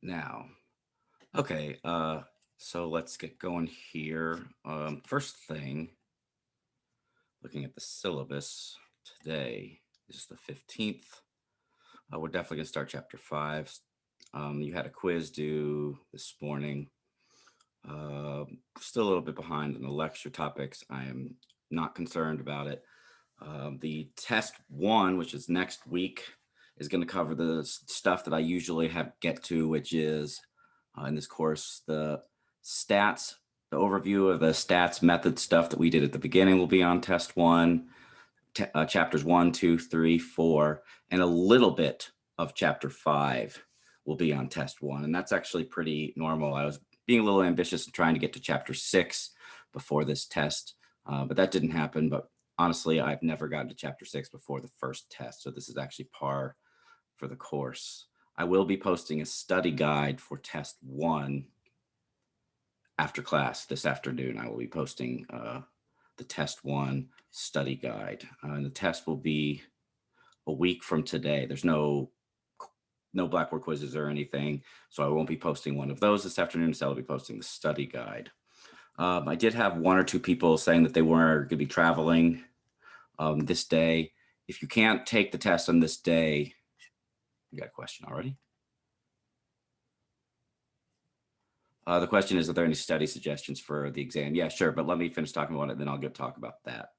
Now, okay, so let's get going here. First thing, looking at the syllabus today is the 15th. We're definitely going to start chapter 5. You had a quiz due this morning. Still a little bit behind in the lecture topics. I am not concerned about it. The test 1, which is next week, is going to cover the stuff that I usually get to, which is in this course, the stats, the overview of the stats method stuff that we did at the beginning will be on test 1, chapters 1, 2, 3, 4, and a little bit of chapter 5 will be on test 1. And that's actually pretty normal. I was being a little ambitious and trying to get to chapter 6 before this test, but that didn't happen. But honestly, I've never gotten to chapter 6 before the first test. So this is actually par for the course. I will be posting a study guide for test 1 after class this afternoon. I will be posting the test 1 study guide. And the test will be a week from today. There's no Blackboard quizzes or anything, so I won't be posting one of those this afternoon. So I'll be posting the study guide. I did have 1 or 2 people saying that they were going to be traveling this day. If you can't take the test on this day, you got a question already? The question is, are there any study suggestions for the exam? Yeah, sure, but let me finish talking about it, then I'll talk about that.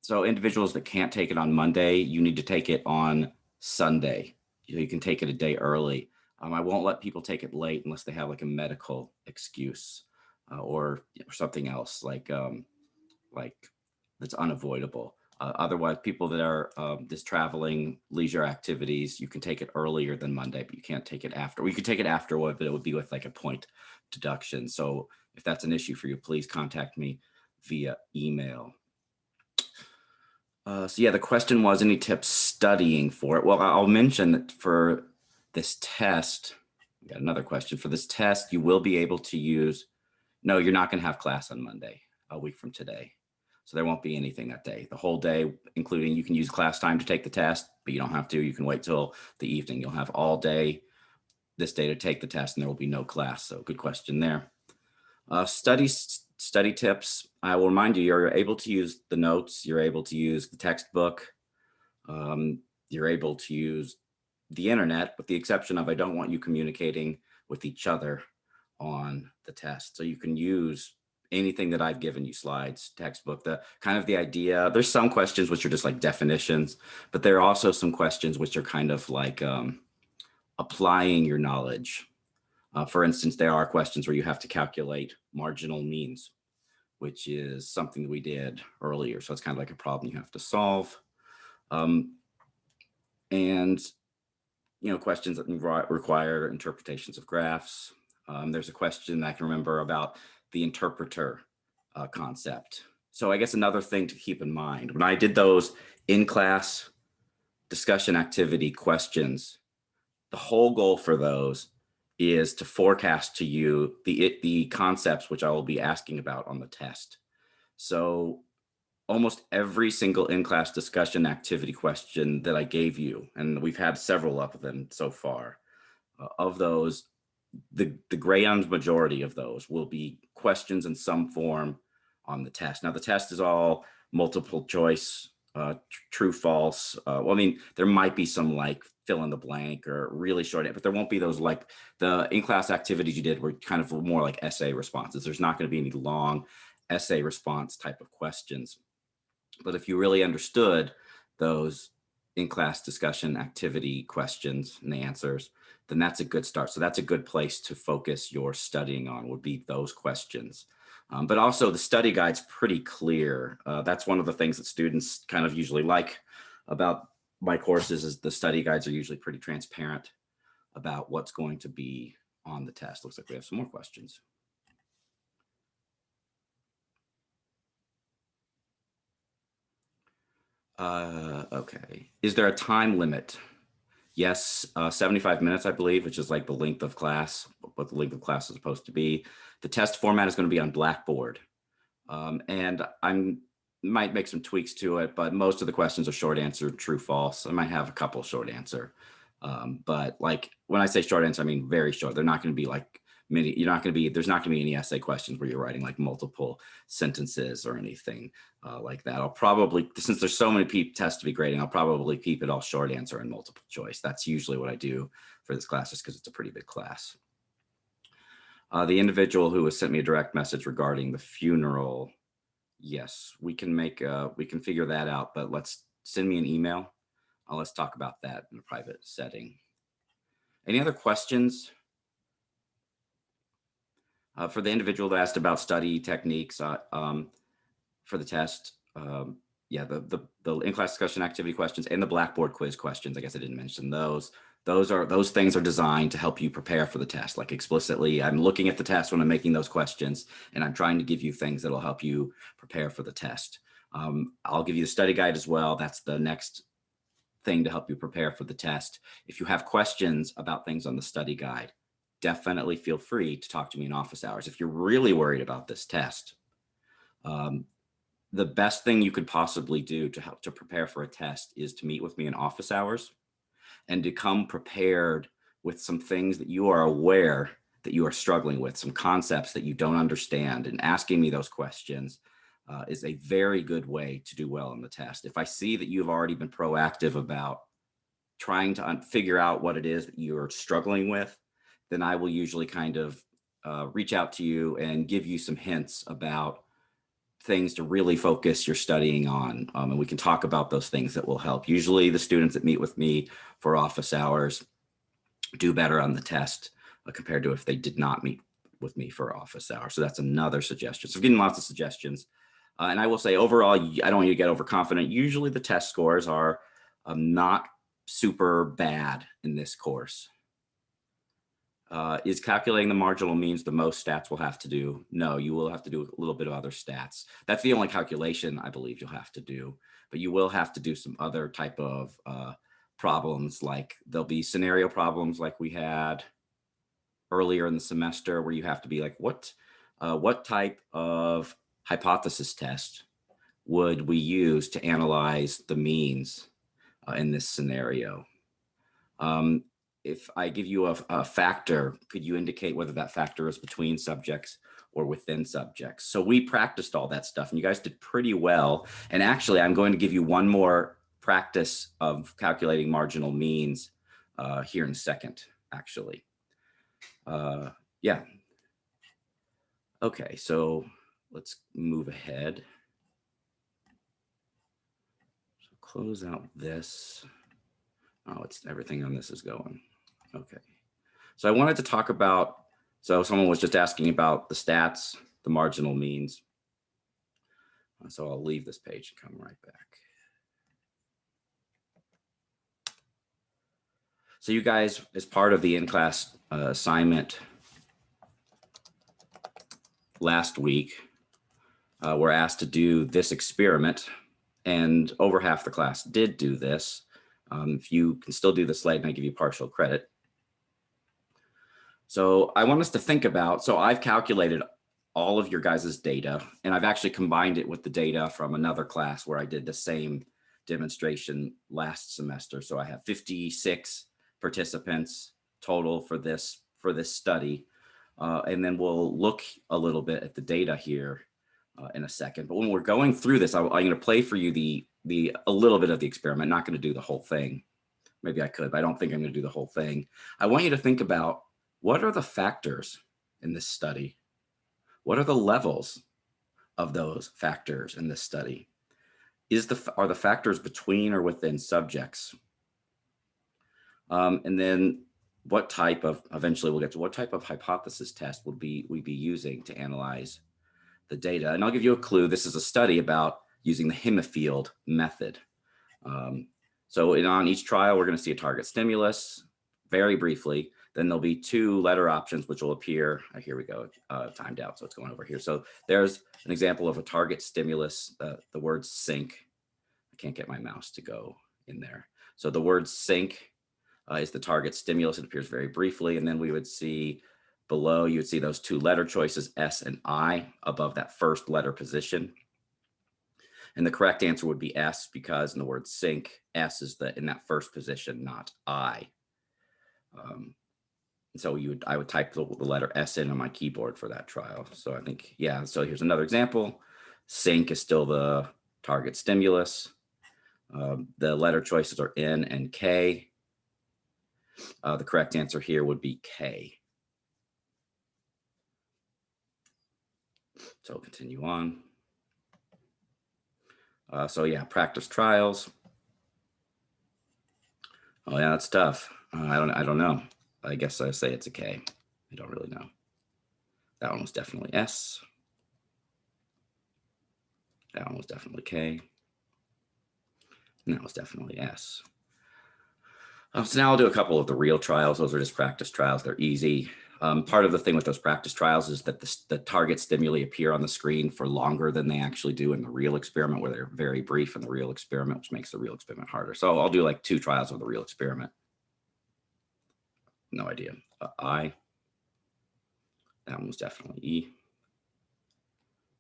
So individuals that can't take it on Monday, you need to take it on Sunday. You can take it a day early. I won't let people take it late unless they have like a medical excuse or something else like that's unavoidable. Otherwise, people that are just traveling, leisure activities, you can take it earlier than Monday, but you can't take it after. Or you could take it afterward, but it would be with like a point deduction. So if that's an issue for you, please contact me via email. So yeah, the question was, any tips studying for it? Well, I'll mention that for this test, we got another question. For this test, you will be able to use, no, you're not going to have class on Monday, a week from today. So there won't be anything that day. The whole day, including you can use class time to take the test, but you don't have to. You can wait till the evening. You'll have all day this day to take the test, and there will be no class. So good question there. Study tips. I will remind you, you're able to use the notes. You're able to use the textbook. You're able to use the internet, with the exception of I don't want you communicating with each other on the test. So you can use anything that I've given you, slides, textbook, the kind of the idea. There's some questions which are just like definitions, but there are also some questions which are kind of like applying your knowledge. For instance, there are questions where you have to calculate marginal means, which is something that we did earlier. So it's kind of like a problem you have to solve. And, questions that require interpretations of graphs. There's a question I can remember about the interpreter concept. So I guess another thing to keep in mind, when I did those in-class discussion activity questions, the whole goal for those is to forecast to you the concepts which I will be asking about on the test. So almost every single in-class discussion activity question that I gave you, and we've had several of them so far, of those, the grand majority of those will be questions in some form on the test. Now, the test is all multiple choice, true, false. Well, I mean, there might be some like fill in the blank or really short, but there won't be those like the in-class activities you did were kind of more like essay responses. There's not going to be any long essay response type of questions. But if you really understood those in-class discussion activity questions and the answers, then that's a good start. So that's a good place to focus your studying on, would be those questions. But also the study guide's pretty clear. That's one of the things that students kind of usually like about my courses, is the study guides are usually pretty transparent about what's going to be on the test. Looks like we have some more questions. Okay. Is there a time limit? Yes, 75 minutes, I believe, which is like the length of class, what the length of class is supposed to be. The test format is going to be on Blackboard. And I might make some tweaks to it, but most of the questions are short answer, true, false. I might have a couple short answer. But like when I say short answer, I mean very short. They're not going to be like many. There's not going to be any essay questions where you're writing like multiple sentences or anything like that. I'll probably, since there's so many tests to be grading, I'll probably keep it all short answer and multiple choice. That's usually what I do for this class, just because it's a pretty big class. The individual who has sent me a direct message regarding the funeral, yes, we can figure that out, but let's send me an email. Let's talk about that in a private setting. Any other questions? For the individual that asked about study techniques for the test, yeah, the in-class discussion activity questions and the Blackboard quiz questions, I guess I didn't mention those. Those things are designed to help you prepare for the test. Like explicitly, I'm looking at the test when I'm making those questions, and I'm trying to give you things that will help you prepare for the test. I'll give you the study guide as well. That's the next thing to help you prepare for the test. If you have questions about things on the study guide, definitely feel free to talk to me in office hours. If you're really worried about this test, the best thing you could possibly do to help to prepare for a test is to meet with me in office hours and to come prepared with some things that you are aware that you are struggling with, some concepts that you don't understand, and asking me those questions is a very good way to do well on the test. If I see that you've already been proactive about trying to figure out what it is that you're struggling with, then I will usually kind of reach out to you and give you some hints about things to really focus your studying on. And we can talk about those things that will help. Usually the students that meet with me for office hours do better on the test compared to if they did not meet with me for office hours. So that's another suggestion. So I'm getting lots of suggestions. And I will say overall, I don't want you to get overconfident. Usually the test scores are not super bad in this course. Is calculating the marginal means the most stats we'll have to do? No, you will have to do a little bit of other stats. That's the only calculation I believe you'll have to do, but you will have to do some other type of problems. Like there'll be scenario problems like we had earlier in the semester where you have to be like, what type of hypothesis test would we use to analyze the means in this scenario? If I give you a factor, could you indicate whether that factor is between subjects or within subjects? So we practiced all that stuff and you guys did pretty well. And actually, I'm going to give you one more practice of calculating marginal means here in a second, actually. Yeah. Okay, so let's move ahead. So close out this. Oh, it's everything on this is going. Okay. So I wanted to talk about, so someone was just asking about the stats, the marginal means. So I'll leave this page and come right back. So you guys, as part of the in-class assignment last week, were asked to do this experiment, and over half the class did do this. If you can still do the slide, and I give you partial credit. So I want us to think about, so I've calculated all of your guys' data, and I've actually combined it with the data from another class where I did the same demonstration last semester. So I have 56 participants total for this study. And then we'll look a little bit at the data here in a second. But when we're going through this, I'm going to play for you a little bit of the experiment. Not going to do the whole thing. Maybe I could, but I don't think I'm going to do the whole thing. I want you to think about, what are the factors in this study? What are the levels of those factors in this study? Are the factors between or within subjects? And then what type of, eventually we'll get to what type of hypothesis test would we be using to analyze the data? And I'll give you a clue. This is a study about using the Hemifield method. So on each trial, we're going to see a target stimulus very briefly. Then there'll be 2 letter options, which will appear. Here we go, timed out. So it's going over here. So there's an example of a target stimulus, the word sync. I can't get my mouse to go in there. So the word sync is the target stimulus. It appears very briefly. And then we would see below, you would see those 2 letter choices, S and I, above that first letter position. And the correct answer would be S, because in the word sync, S is in that first position, not I. So I would type the letter S in on my keyboard for that trial. So I think, yeah, so here's another example. Sync is still the target stimulus. The letter choices are N and K. The correct answer here would be K. So continue on. So yeah, practice trials. Oh yeah, that's tough. I don't know. I guess I say it's a K. I don't really know. That one was definitely S. That one was definitely K. And that was definitely S. So now I'll do a couple of the real trials. Those are just practice trials. They're easy. Part of the thing with those practice trials is that the target stimuli appear on the screen for longer than they actually do in the real experiment, where they're very brief in the real experiment, which makes the real experiment harder. So I'll do like 2 trials of the real experiment. No idea. I. That one was definitely E.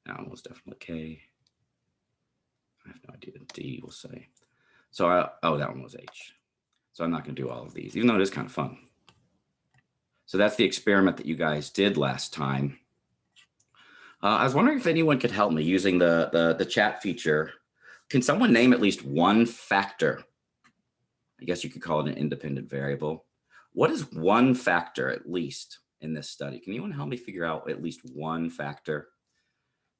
That one was definitely K. I have no idea. D, we'll say. So, oh, that one was H. So I'm not going to do all of these, even though it is kind of fun. So that's the experiment that you guys did last time. I was wondering if anyone could help me using the chat feature. Can someone name at least one factor? I guess you could call it an independent variable. What is one factor at least in this study? Can anyone help me figure out at least one factor?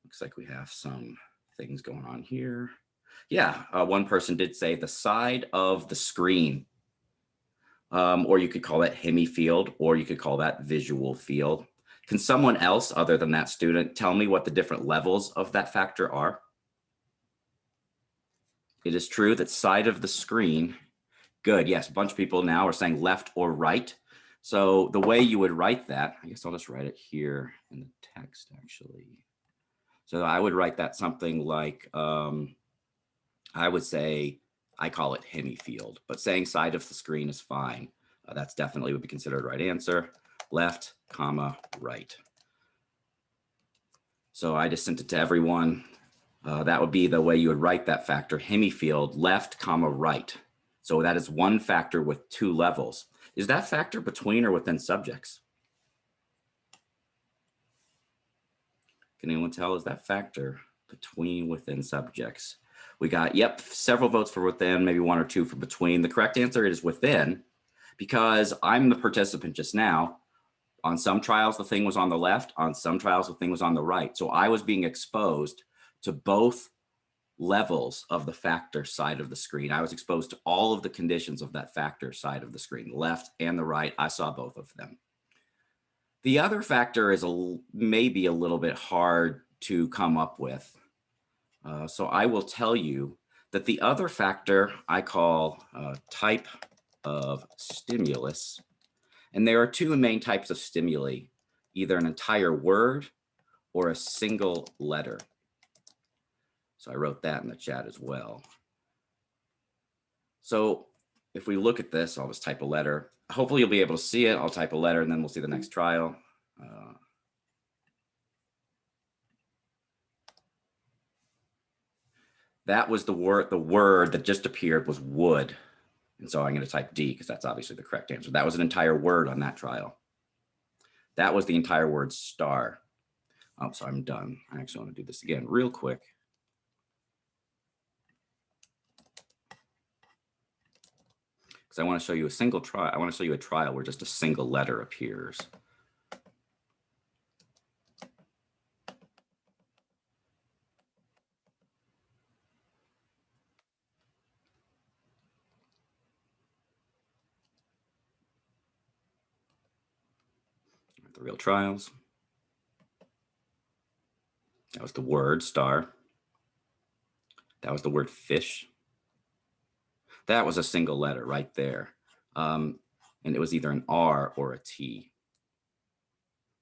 Looks like we have some things going on here. Yeah, one person did say the side of the screen, or you could call it hemifield, or you could call that visual field. Can someone else other than that student tell me what the different levels of that factor are? It is true that side of the screen. Good. Yes, a bunch of people now are saying left or right. So the way you would write that, I guess I'll just write it here in the text actually. So I would write that something like, I would say, I call it hemifield, but saying side of the screen is fine. That's definitely would be considered right answer. Left, comma, right. So I just sent it to everyone. That would be the way you would write that factor, hemifield, left, comma, right. So that is one factor with 2 levels. Is that factor between or within subjects? Can anyone tell? Is that factor between, within subjects? We got, yep, several votes for within, maybe 1 or 2 for between. The correct answer is within, because I'm the participant just now. On some trials, the thing was on the left. On some trials, the thing was on the right. So I was being exposed to both levels of the factor side of the screen. I was exposed to all of the conditions of that factor side of the screen, left and the right. I saw both of them. The other factor is maybe a little bit hard to come up with. So I will tell you that the other factor I call type of stimulus. And there are 2 main types of stimuli, either an entire word or a single letter. So I wrote that in the chat as well. So if we look at this, I'll just type a letter. Hopefully you'll be able to see it. I'll type a letter and then we'll see the next trial. That was the word that just appeared was wood. And so I'm going to type D because that's obviously the correct answer. That was an entire word on that trial. That was the entire word star. Oh, so I'm done. I actually want to do this again real quick. Because I want to show you a single trial. I want to show you a trial where just a single letter appears. The real trials. That was the word star. That was the word fish. That was a single letter right there. And it was either an R or a T.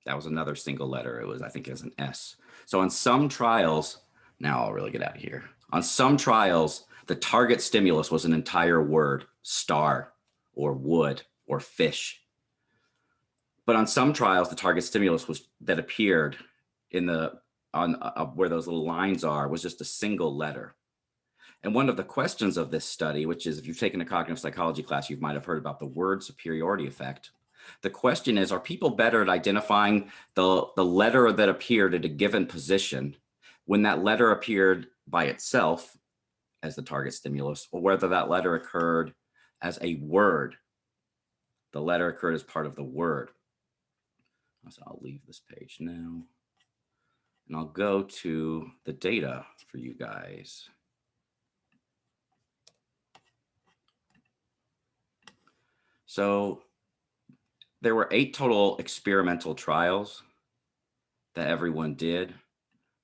That was another single letter. It was, I think it was an S. So on some trials, now I'll really get out of here. On some trials, the target stimulus was an entire word, star or wood or fish. But on some trials, the target stimulus was that appeared in the on where those little lines are was just a single letter. And one of the questions of this study, which is if you've taken a cognitive psychology class, you might have heard about the word superiority effect. The question is, are people better at identifying the letter that appeared at a given position when that letter appeared by itself as the target stimulus, or whether that letter occurred as a word? The letter occurred as part of the word. So I'll leave this page now. And I'll go to the data for you guys. So there were 8 total experimental trials that everyone did.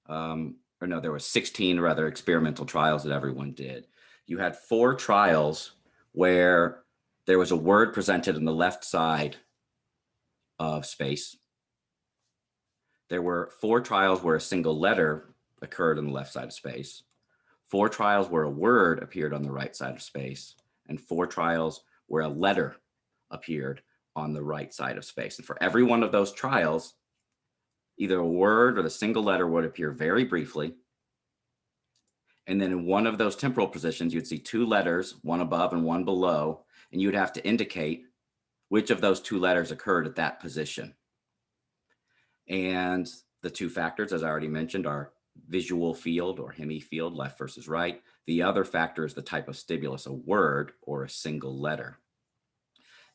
Or no, there were 16 rather experimental trials that everyone did. You had 4 trials where there was a word presented in the left side of space. There were 4 trials where a single letter occurred on the left side of space, 4 trials where a word appeared on the right side of space, and 4 trials where a letter appeared on the right side of space. And for every one of those trials, either a word or the single letter would appear very briefly. And then in one of those temporal positions, you'd see 2 letters, one above and one below, and you'd have to indicate which of those 2 letters occurred at that position. And the 2 factors, as I already mentioned, are visual field or hemifield, left versus right. The other factor is the type of stimulus, a word or a single letter.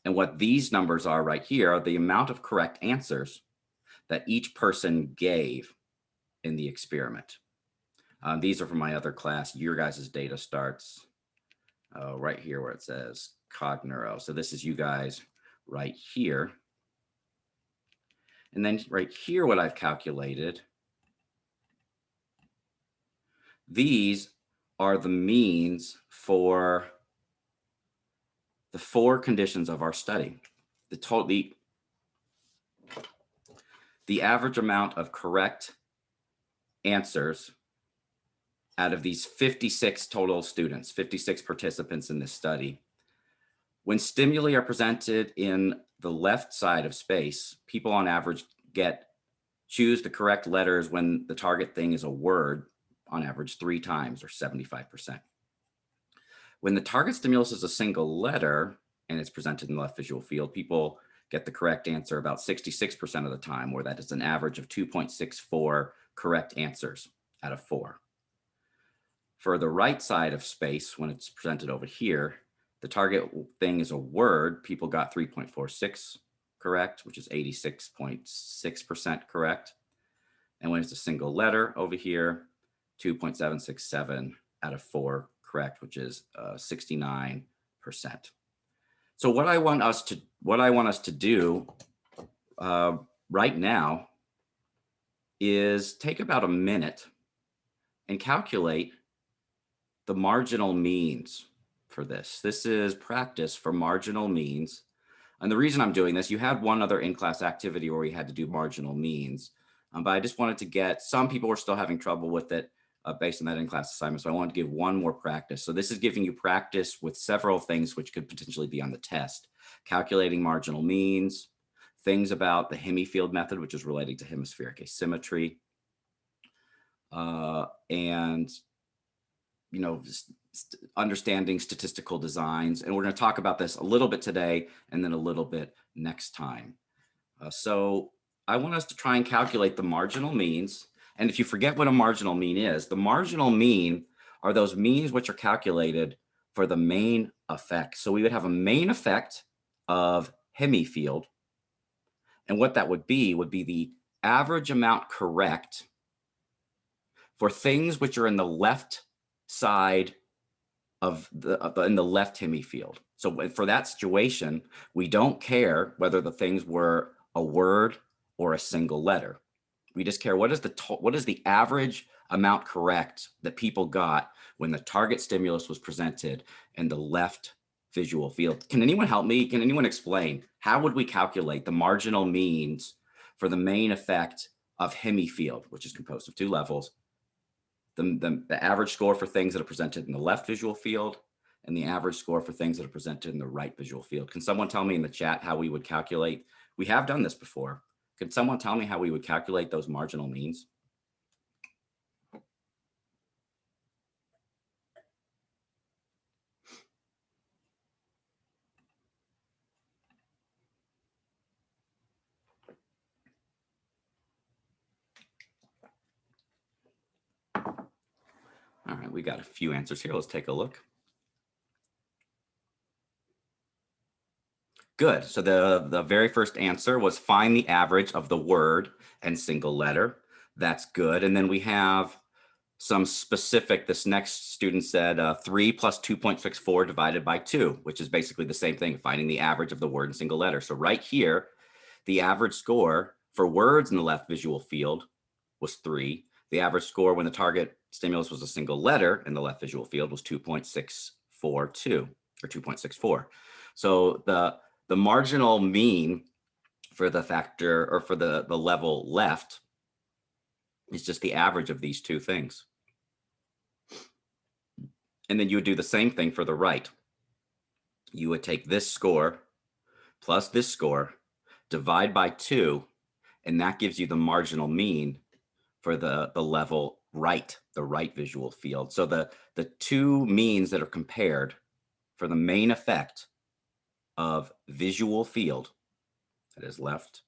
And what these numbers are right here are the amount of correct answers that each person gave in the experiment. These are from my other class. Your guys' data starts right here where it says Cogneuro. So this is you guys right here. And then right here, what I've calculated, these are the means for the 4 conditions of our study. The average amount of correct answers out of these 56 total students, 56 participants in this study. When stimuli are presented in the left side of space, people on average choose the correct letters when the target thing is a word, on average 3 times or 75%. When the target stimulus is a single letter and it's presented in the left visual field, people get the correct answer about 66% of the time, where that is an average of 2.64 correct answers out of 4. For the right side of space, when it's presented over here, the target thing is a word, people got 3.46 correct, which is 86.6% correct. And when it's a single letter over here, 2.767 out of 4 correct, which is 69%. So what I want us to do right now is take about a minute and calculate the marginal means for this. This is practice for marginal means. And the reason I'm doing this, you had one other in-class activity where we had to do marginal means, but I just wanted to get, some people were still having trouble with it based on that in-class assignment. So I wanted to give one more practice. So this is giving you practice with several things which could potentially be on the test: calculating marginal means, things about the hemifield method, which is relating to hemispheric asymmetry, and understanding statistical designs. And we're going to talk about this a little bit today and then a little bit next time. So I want us to try and calculate the marginal means. And if you forget what a marginal mean is, the marginal mean are those means which are calculated for the main effect. So we would have a main effect of hemifield. And what that would be the average amount correct for things which are in the left side of in the left hemifield. So for that situation, we don't care whether the things were a word or a single letter. We just care what is the average amount correct that people got when the target stimulus was presented in the left visual field. Can anyone help me? Can anyone explain how would we calculate the marginal means for the main effect of hemifield, which is composed of 2 levels? The average score for things that are presented in the left visual field and the average score for things that are presented in the right visual field. Can someone tell me in the chat how we would calculate? We have done this before. Could someone tell me how we would calculate those marginal means? right, we got a few answers here. Let's take a look. Good. So the very first answer was find the average of the word and single letter. That's good. And then we have some specific, this next student said 3 plus 2.64 divided by 2, which is basically the same thing, finding the average of the word and single letter. So right here, the average score for words in the left visual field was 3. The average score when the target stimulus was a single letter in the left visual field was 2.642 or 2.64. So the marginal mean for the factor or for the level left is just the average of these two things. And then you would do the same thing for the right. You would take this score plus this score, divide by 2, and that gives you the marginal mean for the level right, the right visual field. So the two means that are compared for the main effect of visual field, that is left,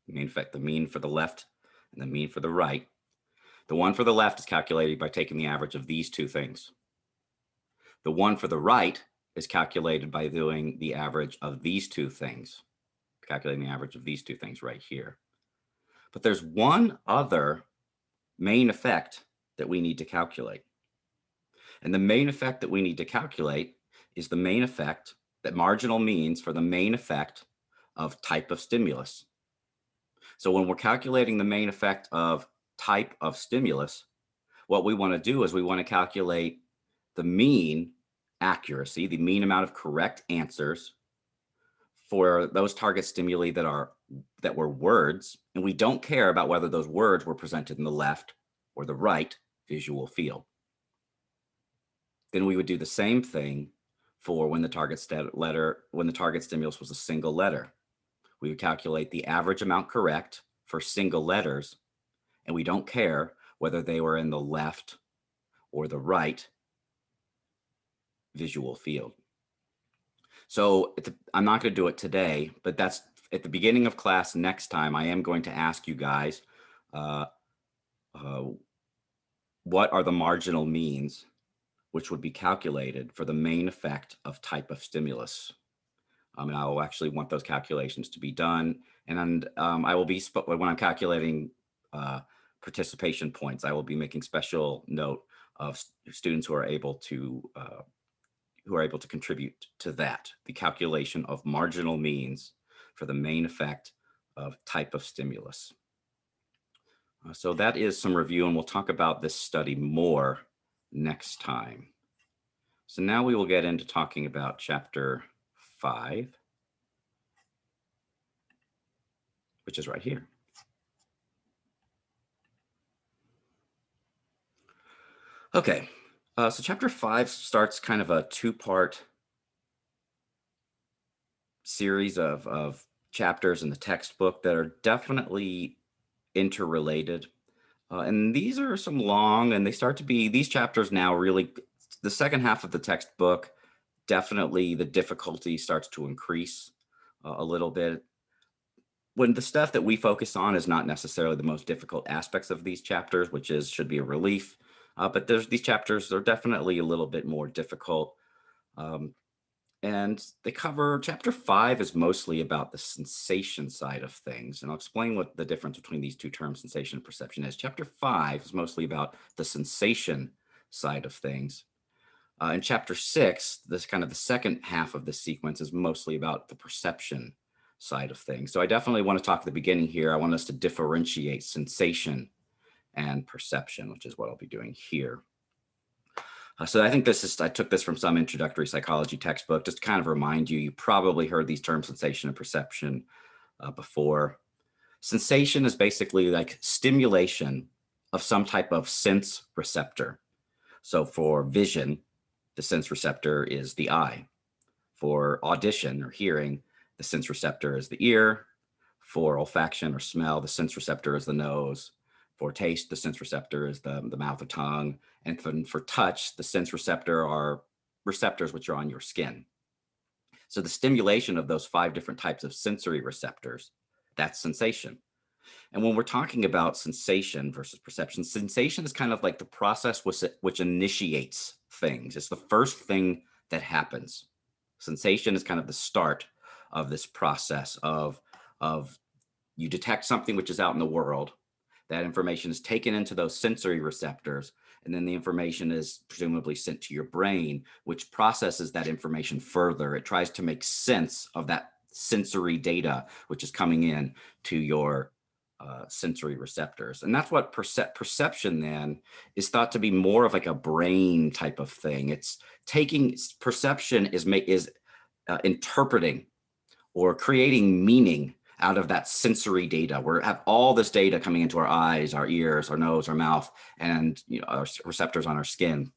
the main effect, the mean for the left and the mean for the right. The one for the left is calculated by taking the average of these two things. The one for the right is calculated by doing the average of these two things, calculating the average of these two things right here. But there's one other main effect that we need to calculate. And the main effect that we need to calculate is the main effect that marginal means for the main effect of type of stimulus. So when we're calculating the main effect of type of stimulus, what we want to do is we want to calculate the mean accuracy, the mean amount of correct answers for those target stimuli that were words, and we don't care about whether those words were presented in the left or the right visual field. Then we would do the same thing for when the target stimulus was a single letter. We would calculate the average amount correct for single letters, and we don't care whether they were in the left or the right visual field. So I'm not going to do it today, but that's at the beginning of class next time. I am going to ask you guys, what are the marginal means which would be calculated for the main effect of type of stimulus? And I will actually want those calculations to be done. And I will be, when I'm calculating participation points, I will be making special note of students who are able to contribute to that, the calculation of marginal means for the main effect of type of stimulus. So that is some review, and we'll talk about this study more next time. So now we will get into talking about chapter 5, which is right here. Okay, so chapter 5 starts kind of a two-part series of chapters in the textbook that are definitely interrelated. And these are some long, and they start to be, these chapters now really, the second half of the textbook, definitely the difficulty starts to increase a little bit. When the stuff that we focus on is not necessarily the most difficult aspects of these chapters, which should be a relief. But these chapters are definitely a little bit more difficult. And they cover, chapter 5 is mostly about the sensation side of things. And I'll explain what the difference between these two terms, sensation and perception, is. Chapter 5 is mostly about the sensation side of things. In chapter 6, this kind of the second half of the sequence is mostly about the perception side of things. So I definitely want to talk at the beginning here. I want us to differentiate sensation and perception, which is what I'll be doing here. So I think I took this from some introductory psychology textbook, just to kind of remind you, you probably heard these terms sensation and perception before. Sensation is basically like stimulation of some type of sense receptor. So for vision, the sense receptor is the eye. For audition or hearing, the sense receptor is the ear. For olfaction or smell, the sense receptor is the nose. For taste, the sense receptor is the mouth or tongue. And for touch, the sense receptor are receptors which are on your skin. So the stimulation of those 5 different types of sensory receptors, that's sensation. And when we're talking about sensation versus perception, sensation is kind of like the process which initiates things. It's the first thing that happens. Sensation is kind of the start of this process of you detect something which is out in the world. That information is taken into those sensory receptors, and then the information is presumably sent to your brain, which processes that information further. It tries to make sense of that sensory data which is coming in to your sensory receptors. And that's what perception then is thought to be more of like a brain type of thing. It's taking perception is interpreting or creating meaning out of that sensory data. We have all this data coming into our eyes, our ears, our nose, our mouth, and our receptors on our skin.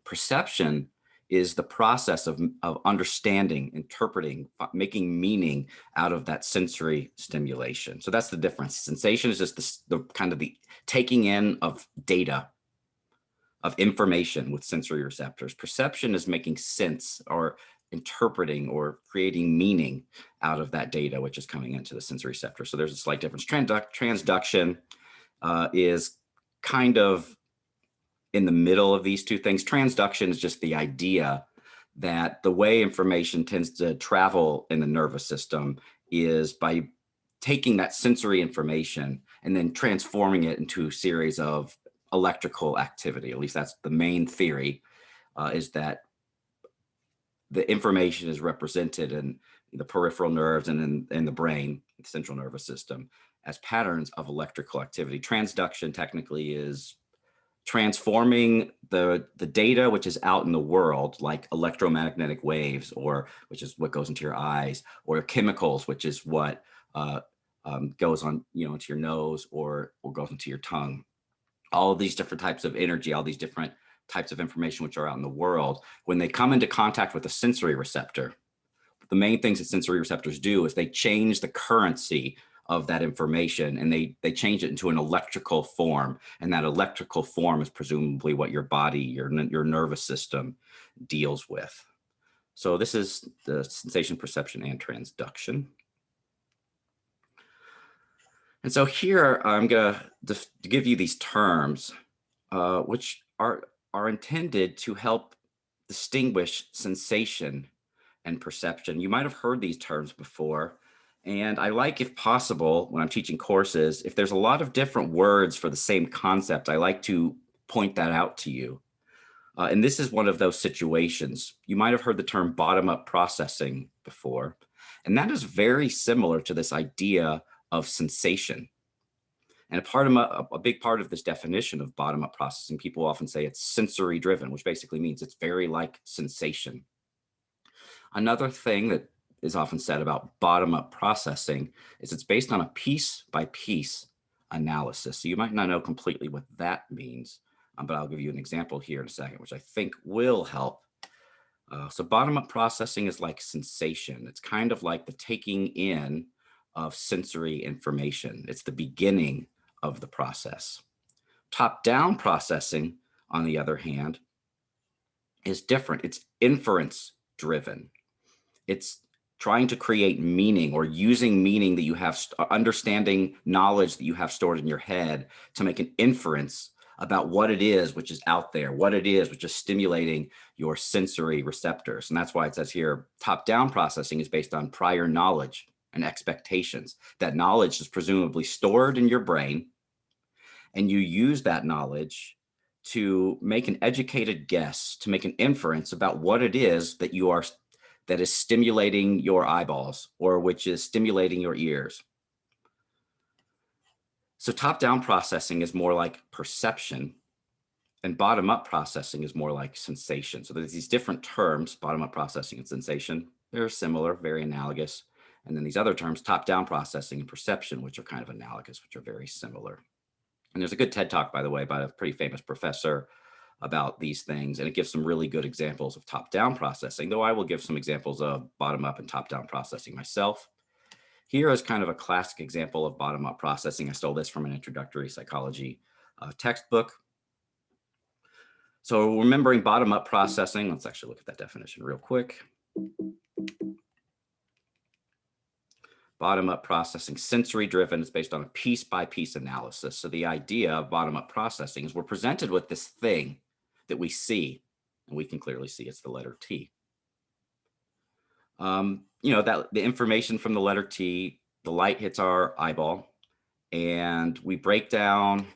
Perception is the process of understanding, interpreting, making meaning out of that sensory stimulation. So that's the difference. Sensation is just the kind of the taking in of data, of information with sensory receptors. Perception is making sense or interpreting or creating meaning out of that data which is coming into the sensory receptor. So there's a slight difference. Transduction is kind of in the middle of these two things. Transduction is just the idea that the way information tends to travel in the nervous system is by taking that sensory information and then transforming it into a series of electrical activity. At least that's the main theory, is that the information is represented in the peripheral nerves and in the brain, the central nervous system, as patterns of electrical activity. Transduction technically is transforming the data which is out in the world, like electromagnetic waves, or which is what goes into your eyes, or chemicals, which is what goes on, into your nose or goes into your tongue. All of these different types of energy, all these different types of information which are out in the world, when they come into contact with a sensory receptor, the main things that sensory receptors do is they change the currency of that information, and they change it into an electrical form. And that electrical form is presumably what your body, your nervous system deals with. So this is the sensation, perception, and transduction. And so here I'm going to give you these terms, which are intended to help distinguish sensation and perception. You might have heard these terms before. And I like, if possible, when I'm teaching courses, if there's a lot of different words for the same concept, I like to point that out to you. And this is one of those situations. You might have heard the term bottom-up processing before, and that is very similar to this idea of sensation. And a big part of this definition of bottom-up processing, people often say it's sensory driven, which basically means it's very like sensation. Another thing that is often said about bottom-up processing is it's based on a piece-by-piece analysis. So you might not know completely what that means, but I'll give you an example here in a second, which I think will help. So bottom-up processing is like sensation. It's kind of like the taking in of sensory information. It's the beginning of the process. Top-down processing, on the other hand, is different. It's inference driven. It's trying to create meaning, or using meaning that you have, understanding knowledge that you have stored in your head to make an inference about what it is which is out there, what it is which is stimulating your sensory receptors. And that's why it says here, top-down processing is based on prior knowledge and expectations. That knowledge is presumably stored in your brain, and you use that knowledge to make an educated guess, to make an inference about what it is that that is stimulating your eyeballs, or which is stimulating your ears. So top-down processing is more like perception, and bottom-up processing is more like sensation. So there's these different terms, bottom-up processing and sensation. They're similar, very analogous. And then these other terms, top-down processing and perception, which are kind of analogous, which are very similar. And there's a good TED Talk, by the way, by a pretty famous professor about these things, and it gives some really good examples of top-down processing, though I will give some examples of bottom-up and top-down processing myself. Here is kind of a classic example of bottom-up processing. I stole this from an introductory psychology textbook. So remembering bottom-up processing, let's actually look at that definition real quick. Bottom-up processing, sensory-driven, is based on a piece-by-piece analysis. So the idea of bottom-up processing is we're presented with this thing that we see, and we can clearly see it's the letter T. That the information from the letter T, the light hits our eyeball, and we break down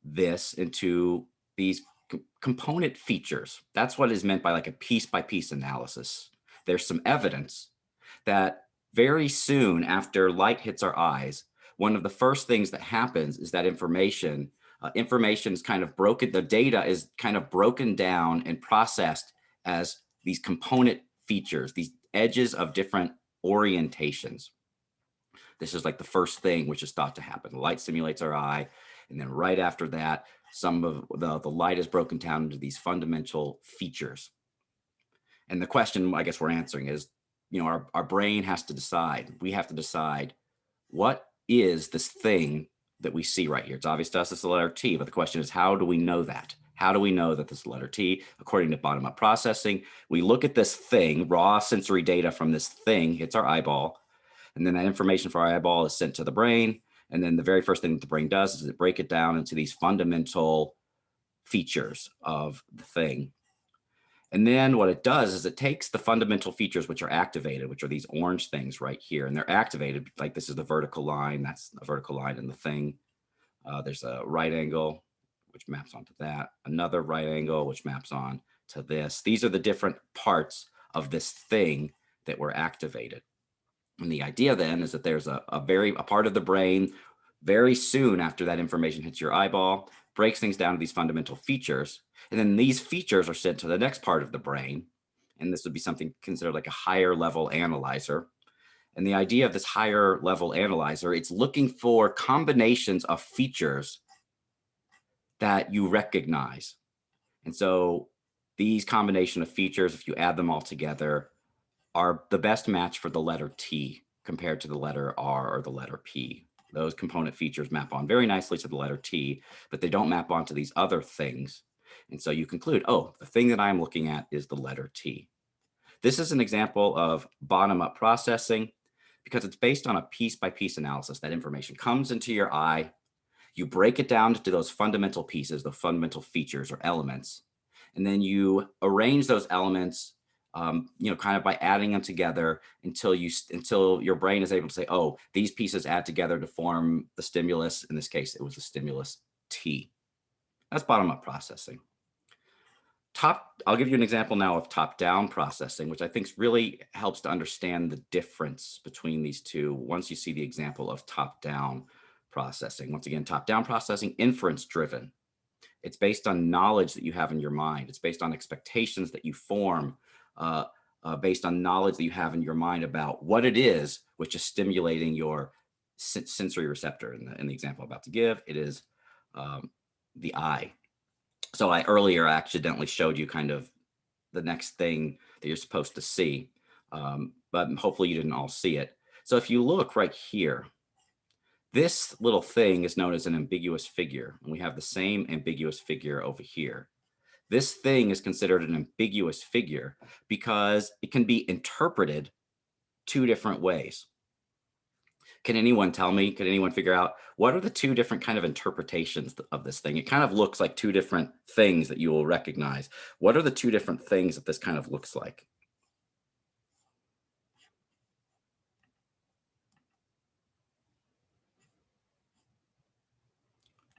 this into these component features. That's what is meant by like a piece-by-piece analysis. There's some evidence that very soon after light hits our eyes, one of the first things that happens is that information is kind of broken. The data is kind of broken down and processed as these component features, these edges of different orientations. This is like the first thing which is thought to happen. The light stimulates our eye. And then right after that, some of the light is broken down into these fundamental features. And the question I guess we're answering is, our brain has to decide. We have to decide, what is this thing that we see right here? It's obvious to us it's the letter T, but the question is, how do we know that? How do we know that this is the letter T? According to bottom-up processing, we look at this thing, raw sensory data from this thing hits our eyeball, and then that information for our eyeball is sent to the brain. And then the very first thing that the brain does is it break it down into these fundamental features of the thing. And then what it does is it takes the fundamental features which are activated, which are these orange things right here, and they're activated, like this is the vertical line, that's a vertical line in the thing. There's a right angle, which maps onto that, another right angle, which maps on to this. These are the different parts of this thing that were activated. And the idea then is that there's a part of the brain very soon after that information hits your eyeball, breaks things down to these fundamental features. And then these features are sent to the next part of the brain. And this would be something considered like a higher level analyzer. And the idea of this higher level analyzer, it's looking for combinations of features that you recognize. And so these combination of features, if you add them all together, are the best match for the letter T compared to the letter R or the letter P. Those component features map on very nicely to the letter T, but they don't map onto these other things. And so you conclude, oh, the thing that I'm looking at is the letter T. This is an example of bottom-up processing because it's based on a piece-by-piece analysis. That information comes into your eye, you break it down into those fundamental pieces, the fundamental features or elements, and then you arrange those elements kind of by adding them together until your brain is able to say, oh, these pieces add together to form the stimulus. In this case, it was the stimulus T. That's bottom-up processing. I'll give you an example now of top-down processing, which I think really helps to understand the difference between these two once you see the example of top-down processing. Once again, top-down processing, inference-driven. It's based on knowledge that you have in your mind. It's based on expectations that you form based on knowledge that you have in your mind about what it is which is stimulating your sensory receptor. In the example I'm about to give, it is the eye. So I earlier accidentally showed you kind of the next thing that you're supposed to see, but hopefully you didn't all see it. So if you look right here, this little thing is known as an ambiguous figure, and we have the same ambiguous figure over here. This thing is considered an ambiguous figure because it can be interpreted two different ways. Can anyone tell me, could anyone figure out what are the two different kind of interpretations of this thing? It kind of looks like two different things that you will recognize. What are the two different things that this kind of looks like?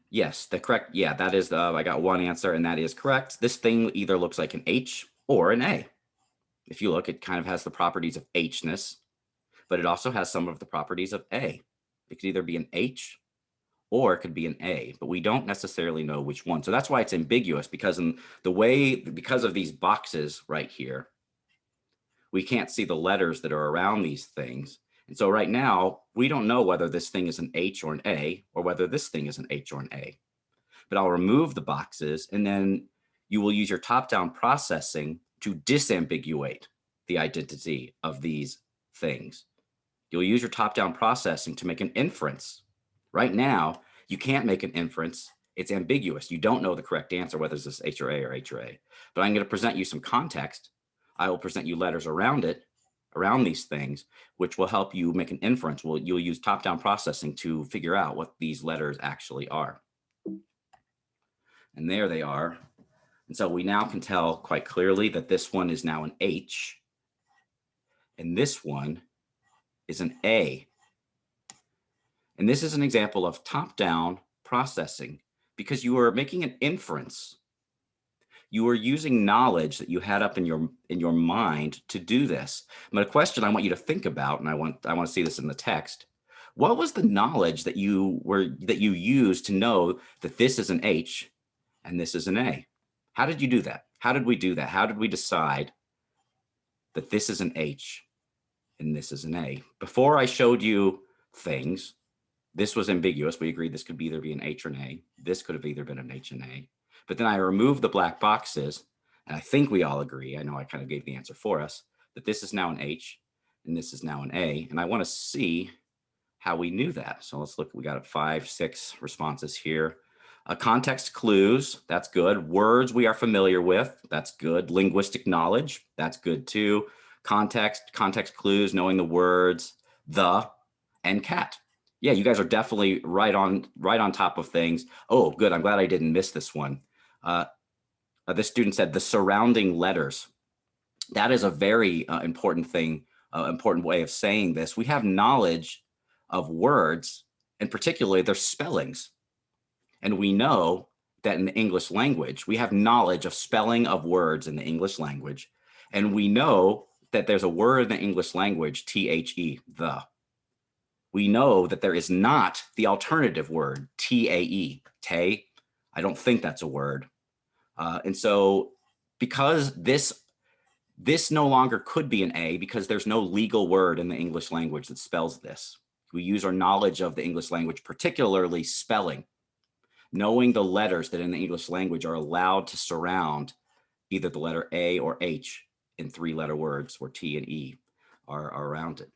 Yes, that is I got one answer and that is correct. This thing either looks like an H or an A. If you look, it kind of has the properties of H-ness, but it also has some of the properties of A. It could either be an H or it could be an A, but we don't necessarily know which one. So that's why it's ambiguous, because because of these boxes right here, we can't see the letters that are around these things. And so right now, we don't know whether this thing is an H or an A, or whether this thing is an H or an A. But I'll remove the boxes, and then you will use your top-down processing to disambiguate the identity of these things. You'll use your top-down processing to make an inference. Right now, you can't make an inference. It's ambiguous. You don't know the correct answer, whether it's this H or A or H or A. But I'm going to present you some context. I will present you letters around it, around these things, which will help you make an inference. You'll use top-down processing to figure out what these letters actually are. And there they are. And so we now can tell quite clearly that this one is now an H, and this one is an A. And this is an example of top-down processing because you are making an inference. You are using knowledge that you had up in your mind to do this. But a question I want you to think about, and I want to see this in the text. What was the knowledge that you used to know that this is an H and this is an A? How did you do that? How did we do that? How did we decide that this is an H and this is an A? Before I showed you things, this was ambiguous. We agreed this could either be an H or an A. This could have either been an H and A. But then I removed the black boxes, and I think we all agree, I know I kind of gave the answer for us, that this is now an H and this is now an A. And I want to see how we knew that. So let's look. We got 5, 6 responses here. Context clues, that's good. Words we are familiar with, that's good. Linguistic knowledge, that's good too. Context clues, knowing the words, the, and cat. Yeah, you guys are definitely right on top of things. Oh, good. I'm glad I didn't miss this one. This student said the surrounding letters. That is a very important thing, important way of saying this. We have knowledge of words, and particularly their spellings. And we know that in the English language, we have knowledge of spelling of words in the English language. And we know that there's a word in the English language, THE, the. We know that there is not the alternative word, TAE, tay. I don't think that's a word. And so because this no longer could be an A because there's no legal word in the English language that spells this. We use our knowledge of the English language, particularly spelling, knowing the letters that in the English language are allowed to surround either the letter A or H in 3-letter words where T and E are around it.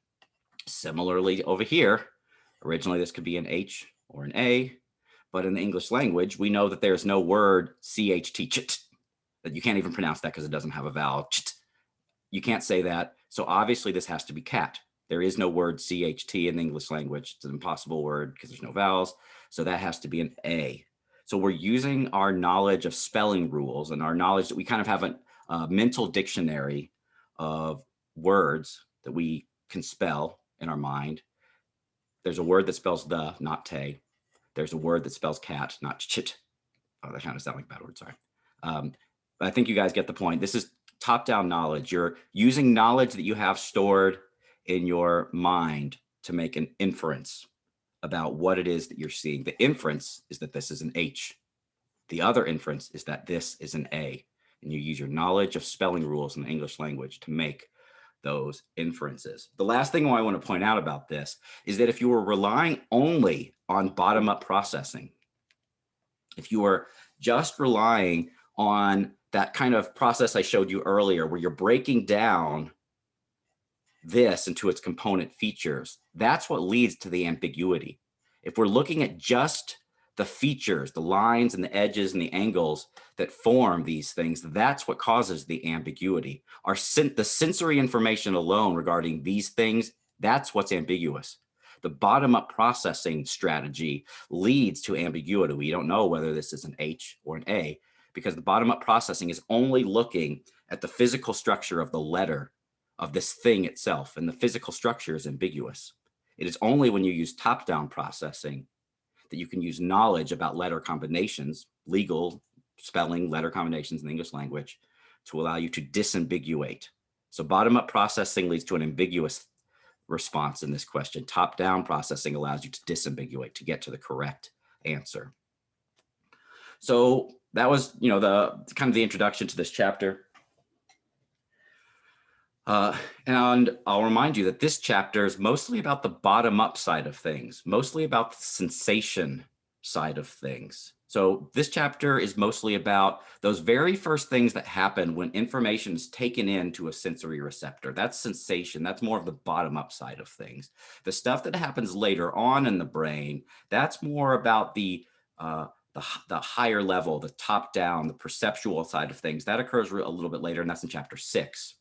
Similarly over here, originally this could be an H or an A, but in the English language, we know that there's no word CHT, that you can't even pronounce that because it doesn't have a vowel. You can't say that. So obviously this has to be cat. There is no word CHT in the English language. It's an impossible word because there's no vowels. So that has to be an A. So we're using our knowledge of spelling rules and our knowledge that we kind of have a mental dictionary of words that we can spell in our mind. There's a word that spells the, not tay. There's a word that spells cat, not chit. Oh, that kind of sounds like a bad word, sorry. But I think you guys get the point. This is top-down knowledge. You're using knowledge that you have stored in your mind to make an inference about what it is that you're seeing. The inference is that this is an H. The other inference is that this is an A. And you use your knowledge of spelling rules in the English language to make those inferences. The last thing I want to point out about this is that if you were relying only on bottom-up processing, if you were just relying on that kind of process I showed you earlier, where you're breaking down this into its component features, that's what leads to the ambiguity. If we're looking at just the features, the lines and the edges and the angles that form these things, that's what causes the ambiguity. The sensory information alone regarding these things, that's what's ambiguous. The bottom-up processing strategy leads to ambiguity. We don't know whether this is an H or an A because the bottom-up processing is only looking at the physical structure of the letter of this thing itself, and the physical structure is ambiguous. It is only when you use top-down processing that you can use knowledge about letter combinations, legal spelling, letter combinations in the English language, to allow you to disambiguate. So bottom-up processing leads to an ambiguous response in this question. Top-down processing allows you to disambiguate to get to the correct answer. So that was, the kind of the introduction to this chapter. And I'll remind you that this chapter is mostly about the bottom-up side of things, mostly about the sensation side of things. So this chapter is mostly about those very first things that happen when information is taken into a sensory receptor. That's sensation. That's more of the bottom-up side of things. The stuff that happens later on in the brain, that's more about the higher level, the top-down, the perceptual side of things. That occurs a little bit later, and that's in chapter 6.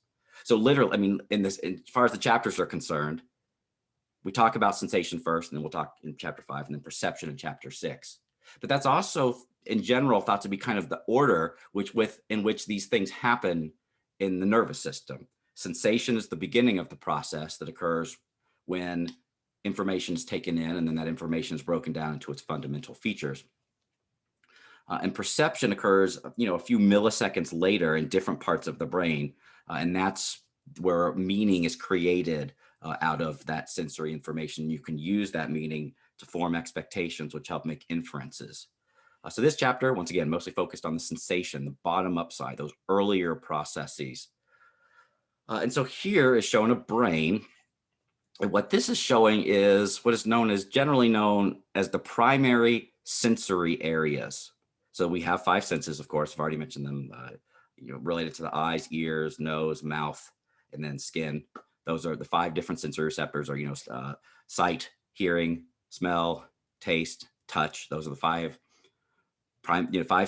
So literally, I mean, as far as the chapters are concerned, we talk about sensation first, and then we'll talk in chapter 5, and then perception in chapter 6. But that's also, in general, thought to be kind of the order in which these things happen in the nervous system. Sensation is the beginning of the process that occurs when information is taken in, and then that information is broken down into its fundamental features. And perception occurs, a few milliseconds later in different parts of the brain, and that's where meaning is created out of that sensory information. You can use that meaning to form expectations, which help make inferences. So this chapter, once again, mostly focused on the sensation, the bottom up side, those earlier processes. And so here is shown a brain. And what this is showing is what is generally known as the primary sensory areas. So we have 5 senses, of course. I've already mentioned them, related to the eyes, ears, nose, mouth, and then skin. Those are the 5 different sensory receptors, or sight, hearing, smell, taste, touch. Those are the 5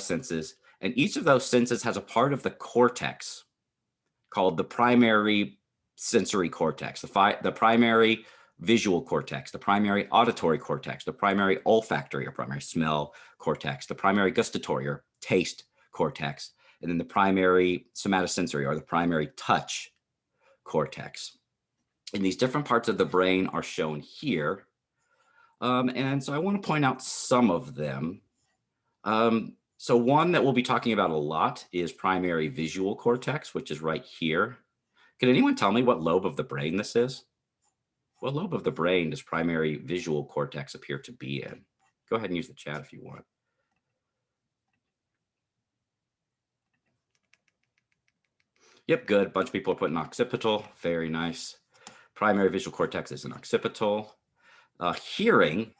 senses. And each of those senses has a part of the cortex called the primary sensory cortex, the primary visual cortex, the primary auditory cortex, the primary olfactory or primary smell cortex, the primary gustatory or taste cortex, and then the primary somatosensory or the primary touch cortex. And these different parts of the brain are shown here. And so I want to point out some of them. So one that we'll be talking about a lot is primary visual cortex, which is right here. Can anyone tell me what lobe of the brain this is? What lobe of the brain does primary visual cortex appear to be in? Go ahead and use the chat if you want. Yep, good. A bunch of people are putting occipital. Very nice. Primary visual cortex is in occipital. Hearing,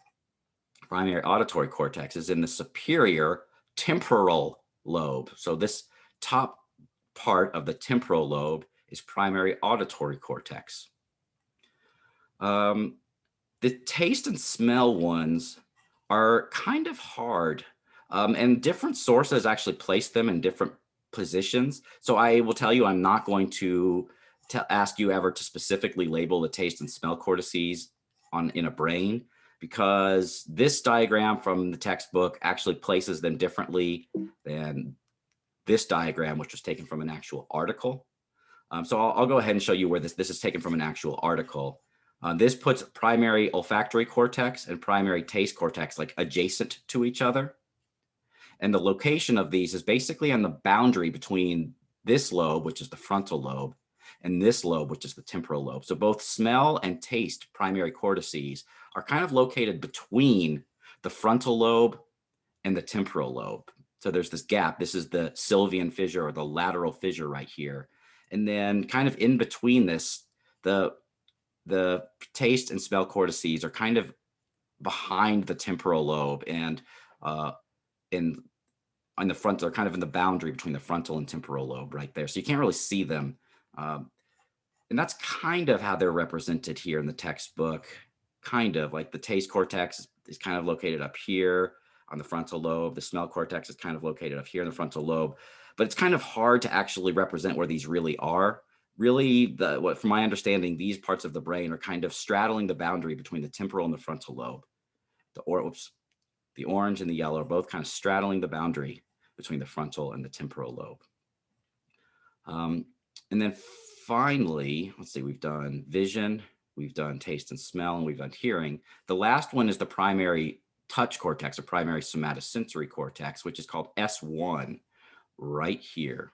primary auditory cortex, is in the superior temporal lobe. So this top part of the temporal lobe is primary auditory cortex. The taste and smell ones are kind of hard, and different sources actually place them in different positions. So I will tell you, I'm not going to ask you ever to specifically label the taste and smell cortices in a brain, because this diagram from the textbook actually places them differently than this diagram, which was taken from an actual article. So I'll go ahead and show you where this is taken from an actual article. This puts primary olfactory cortex and primary taste cortex like adjacent to each other. And the location of these is basically on the boundary between this lobe, which is the frontal lobe, and this lobe, which is the temporal lobe. So both smell and taste primary cortices are kind of located between the frontal lobe and the temporal lobe. So there's this gap. This is the Sylvian fissure or the lateral fissure right here. And then kind of in between this, the taste and smell cortices are kind of behind the temporal lobe, and on the front, they're kind of in the boundary between the frontal and temporal lobe right there. So you can't really see them. And that's kind of how they're represented here in the textbook. Kind of like the taste cortex is kind of located up here on the frontal lobe. The smell cortex is kind of located up here in the frontal lobe. But it's kind of hard to actually represent where these really are. Really, from my understanding, these parts of the brain are kind of straddling the boundary between the temporal and the frontal lobe. The orange and the yellow are both kind of straddling the boundary between the frontal and the temporal lobe. And then finally, let's see, we've done vision, we've done taste and smell, and we've done hearing. The last one is the primary touch cortex, or primary somatosensory cortex, which is called S1 right here.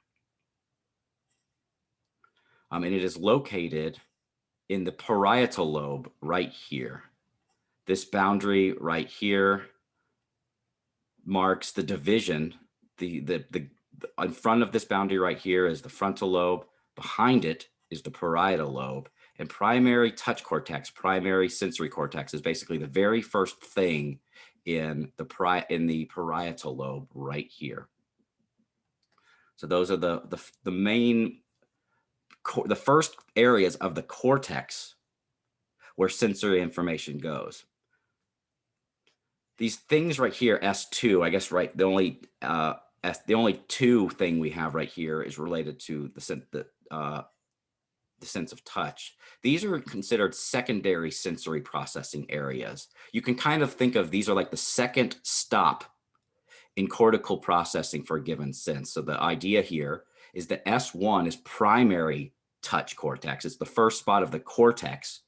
And it is located in the parietal lobe right here. This boundary right here marks the division. In front of this boundary right here is the frontal lobe. Behind it is the parietal lobe. And primary touch cortex, primary sensory cortex, is basically the very first thing in the parietal lobe right here. So those are the main, the first areas of the cortex where sensory information goes. These things right here, S2, I guess, right, the only two thing we have right here is related to the sense of touch, these are considered secondary sensory processing areas. You can kind of think of these are like the second stop in cortical processing for a given sense. So the idea here is that S1 is primary touch cortex. It's the first spot of the cortex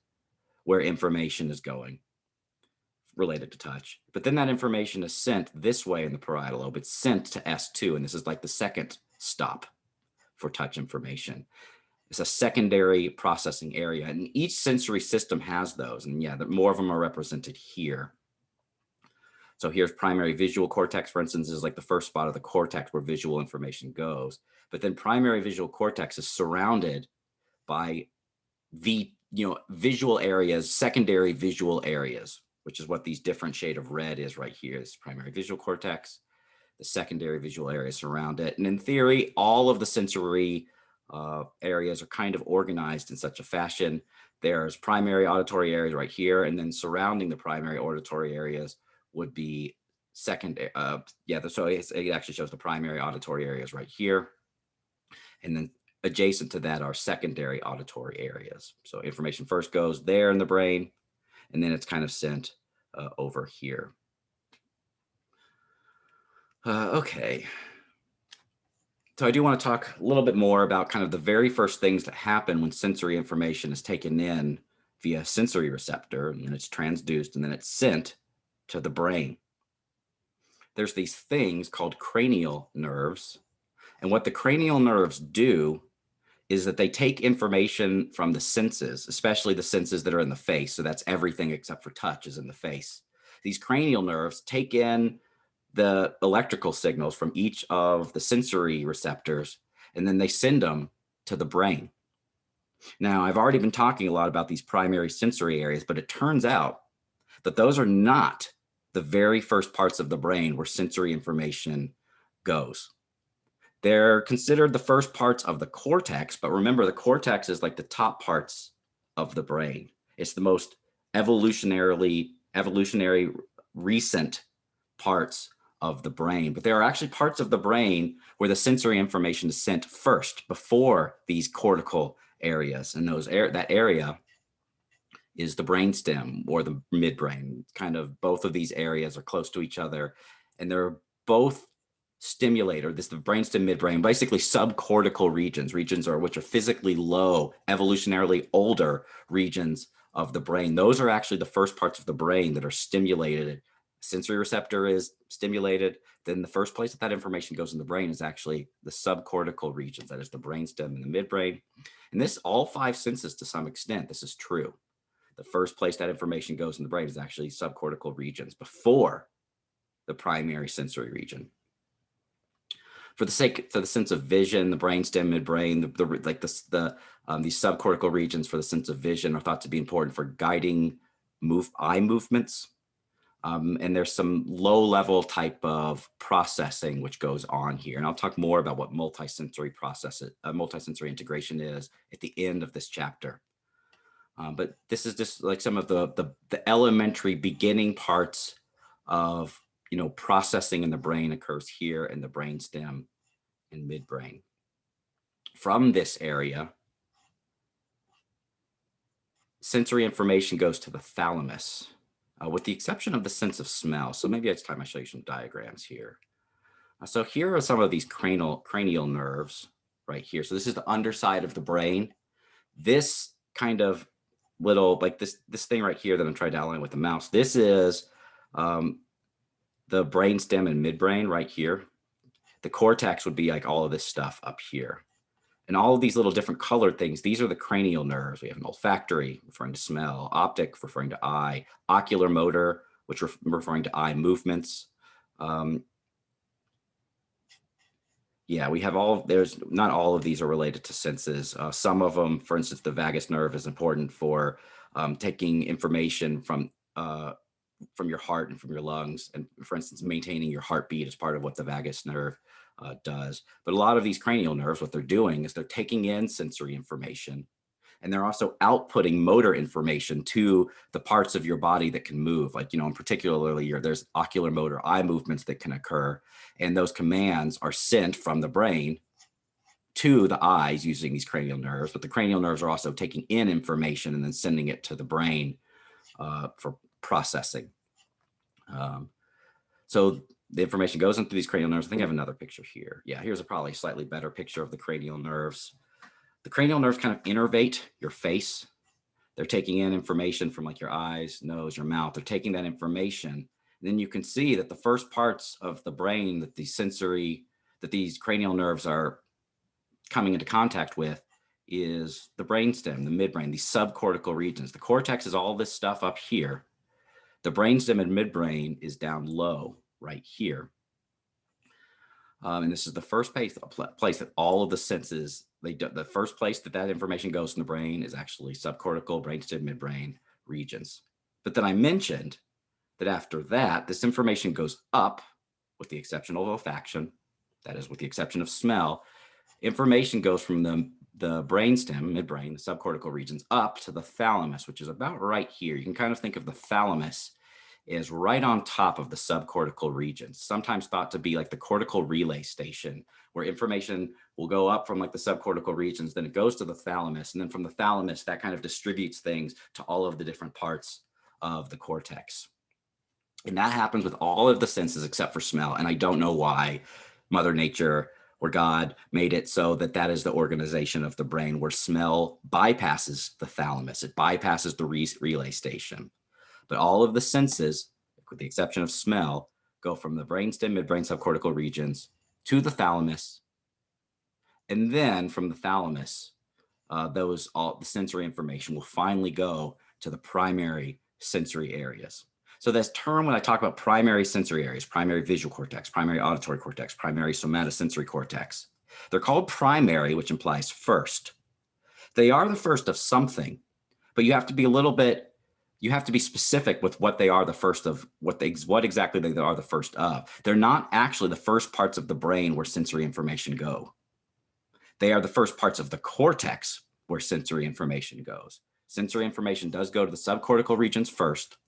where information is going related to touch. But then that information is sent this way in the parietal lobe. It's sent to S2, and this is like the second stop for touch information. It's a secondary processing area, and each sensory system has those. And yeah, more of them are represented here. So here's primary visual cortex, for instance, is like the first spot of the cortex where visual information goes. But then primary visual cortex is surrounded by visual areas, secondary visual areas, which is what these different shade of red is right here. This is primary visual cortex. The secondary visual areas surround it. And in theory, all of the sensory areas are kind of organized in such a fashion. There's primary auditory areas right here, and then surrounding the primary auditory areas would be secondary. So it actually shows the primary auditory areas right here. And then adjacent to that are secondary auditory areas. So information first goes there in the brain, and then it's kind of sent over here. Okay. So I do want to talk a little bit more about kind of the very first things that happen when sensory information is taken in via sensory receptor, and then it's transduced, and then it's sent to the brain. There's these things called cranial nerves. And what the cranial nerves do is that they take information from the senses, especially the senses that are in the face. So that's everything except for touch is in the face. These cranial nerves take in the electrical signals from each of the sensory receptors, and then they send them to the brain. Now, I've already been talking a lot about these primary sensory areas, but it turns out that those are not the very first parts of the brain where sensory information goes. They're considered the first parts of the cortex, but remember, the cortex is like the top parts of the brain. It's the most evolutionary recent parts of the brain, but there are actually parts of the brain where the sensory information is sent first before these cortical areas, and that area is the brainstem or the midbrain. Kind of both of these areas are close to each other, and they're both stimulator. The brainstem, midbrain, basically subcortical regions which are physically low, evolutionarily older regions of the brain. Those are actually the first parts of the brain that are stimulated. Sensory receptor is stimulated, then the first place that information goes in the brain is actually the subcortical regions. That is the brainstem and the midbrain. And this, all five senses to some extent, this is true. The first place that information goes in the brain is actually subcortical regions before the primary sensory region. For the sense of vision, the brainstem, midbrain, these subcortical regions for the sense of vision are thought to be important for guiding eye movements. And there's some low-level type of processing which goes on here. And I'll talk more about what multisensory integration is at the end of this chapter. But this is just like some of the elementary beginning parts of processing in the brain occurs here in the brainstem and midbrain. From this area, sensory information goes to the thalamus, with the exception of the sense of smell. So maybe it's time I show you some diagrams here. So here are some of these cranial nerves right here. So this is the underside of the brain. This kind of little, like this thing right here that I'm trying to outline with the mouse, this is the brainstem and midbrain right here. The cortex would be like all of this stuff up here. And all of these little different colored things, these are the cranial nerves. We have an olfactory, referring to smell, optic, referring to eye, ocular motor, which referring to eye movements. We have not all of these are related to senses. Some of them, for instance, the vagus nerve is important for taking information from your heart and from your lungs. And for instance, maintaining your heartbeat is part of what the vagus nerve does. But a lot of these cranial nerves, what they're doing is they're taking in sensory information, and they're also outputting motor information to the parts of your body that can move. Like, and particularly there's ocular motor eye movements that can occur, and those commands are sent from the brain to the eyes using these cranial nerves, but the cranial nerves are also taking in information and then sending it to the brain for processing. So the information goes into these cranial nerves. I think I have another picture here. Yeah, here's a probably slightly better picture of the cranial nerves. The cranial nerves kind of innervate your face. They're taking in information from like your eyes, nose, your mouth. They're taking that information. And then you can see that the first parts of the brain that these cranial nerves are coming into contact with is the brainstem, the midbrain, these subcortical regions. The cortex is all this stuff up here. The brainstem and midbrain is down low right here. And this is the first place that all of the senses, the first place that information goes in the brain is actually subcortical, brainstem, midbrain regions. But then I mentioned that after that, this information goes up with the exception of olfaction, that is with the exception of smell. Information goes from the brainstem, midbrain, the subcortical regions up to the thalamus, which is about right here. You can kind of think of the thalamus is right on top of the subcortical regions, sometimes thought to be like the cortical relay station, where information will go up from like the subcortical regions, then it goes to the thalamus, and then from the thalamus, that kind of distributes things to all of the different parts of the cortex. And that happens with all of the senses except for smell. And I don't know why Mother Nature or God made it so that that is the organization of the brain where smell bypasses the thalamus. It bypasses the relay station. But all of the senses, with the exception of smell, go from the brainstem, midbrain, subcortical regions to the thalamus. And then from the thalamus, all the sensory information will finally go to the primary sensory areas. So this term, when I talk about primary sensory areas, primary visual cortex, primary auditory cortex, primary somatosensory cortex, they're called primary, which implies first. They are the first of something, but you have to be you have to be specific with what they are the first of, what exactly they are the first of. They're not actually the first parts of the brain where sensory information go. They are the first parts of the cortex where sensory information goes. Sensory information does go to the subcortical regions first.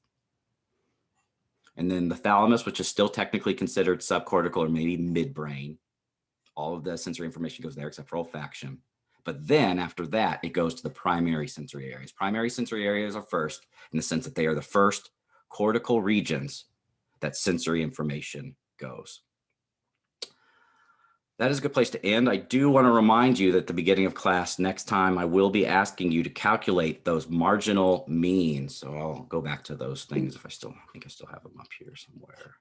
And then the thalamus, which is still technically considered subcortical or maybe midbrain. All of the sensory information goes there except for olfaction. But then after that, it goes to the primary sensory areas. Primary sensory areas are first in the sense that they are the first cortical regions that sensory information goes. That is a good place to end. I do want to remind you that at the beginning of class next time, I will be asking you to calculate those marginal means. So I'll go back to those things if I think I still have them up here somewhere.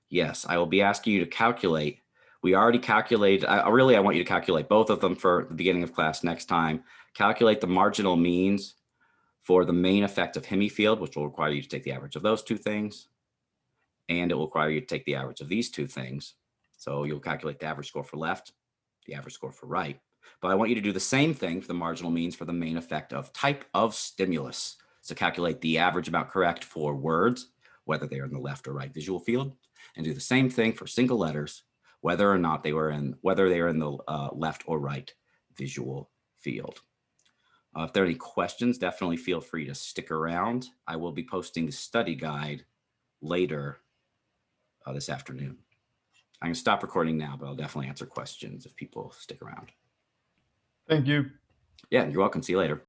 Yes, I will be asking you to calculate. We already calculated, I want you to calculate both of them for the beginning of class next time. Calculate the marginal means for the main effect of hemifield, which will require you to take the average of those two things. And it will require you to take the average of these two things. So you'll calculate the average score for left, the average score for right. But I want you to do the same thing for the marginal means for the main effect of type of stimulus. So calculate the average amount correct for words, whether they are in the left or right visual field, and do the same thing for single letters, whether they are in the left or right visual field. If there are any questions, definitely feel free to stick around. I will be posting the study guide later this afternoon. I'm going to stop recording now, but I'll definitely answer questions if people stick around. Thank you. Yeah, you're welcome. See you later.